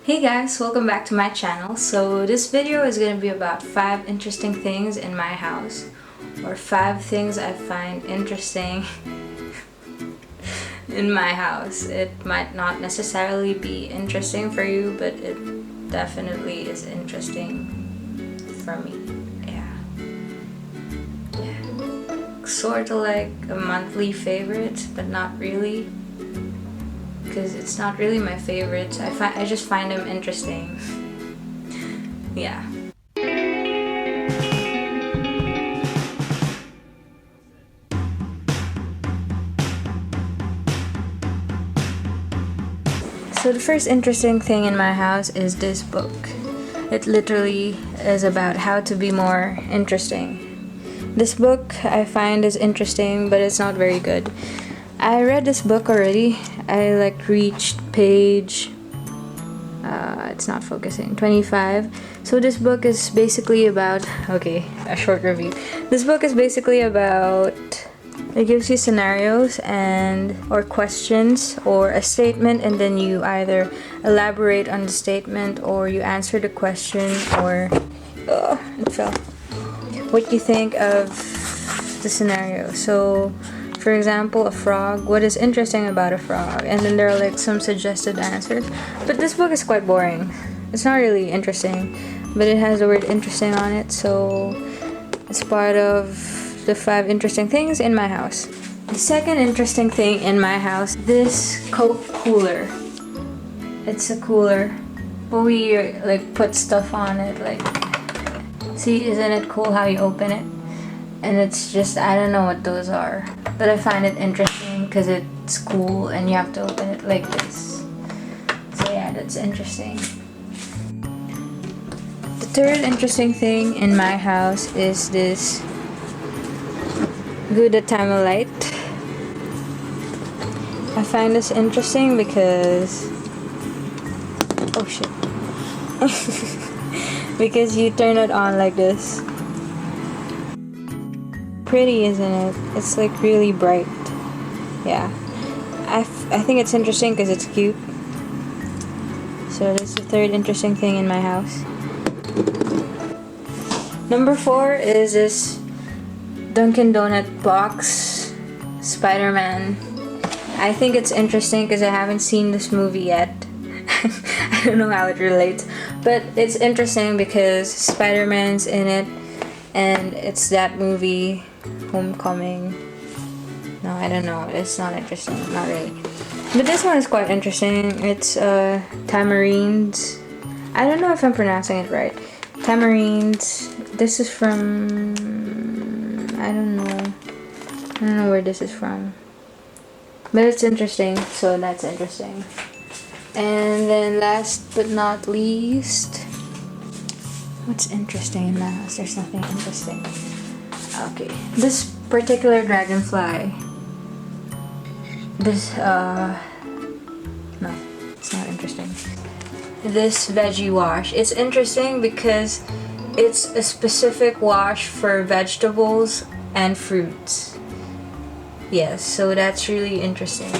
Hey guys, welcome back to my channel. So this video is going to be about 5 interesting things in my house, or 5 things I find interesting in my house. It might not necessarily be interesting for you, but it definitely is interesting for me. Yeah. Sort of like a monthly favorite, but not really. Because it's not really my favorites. I just find them interesting. Yeah. So the first interesting thing in my house is this book. It literally is about how to be more interesting. This book I find is interesting, but it's not very good. I read this book already. I reached page it's not focusing, 25. So this book is basically about, okay, a short review. This book is basically about, it gives you scenarios or questions or a statement, and then you either elaborate on the statement or you answer the question, or it fell. What you think of the scenario. So for example, a frog. What is interesting about a frog? And then there are some suggested answers. But this book is quite boring. It's not really interesting, but it has the word interesting on it, so it's part of the 5 interesting things in my house. The second interesting thing in my house, this Coke cooler. It's a cooler, but we put stuff on it. See, isn't it cool how you open it? And it's just, I don't know what those are, but I find it interesting because it's cool and you have to open it like this. So yeah, that's interesting. The third interesting thing in my house is this Gouda light. I find this interesting because, oh shit, because you turn it on like this. Pretty, isn't it? It's really bright. Yeah, I think it's interesting because it's cute. So that's the third interesting thing in my house. Number 4 is this Dunkin' Donut box, Spider-Man. I think it's interesting because I haven't seen this movie yet. I don't know how it relates, but it's interesting because Spider-Man's in it, and it's that movie, Homecoming. No, I don't know. It's not interesting. Not really. But this one is quite interesting. It's tamarinds. I don't know if I'm pronouncing it right. Tamarinds. This is from, I don't know where this is from. But it's interesting, so that's interesting. And then last but not least, what's interesting in my house? There's nothing interesting. Okay, this particular dragonfly. This no, it's not interesting. This veggie wash. It's interesting because it's a specific wash for vegetables and fruits. Yes, so that's really interesting.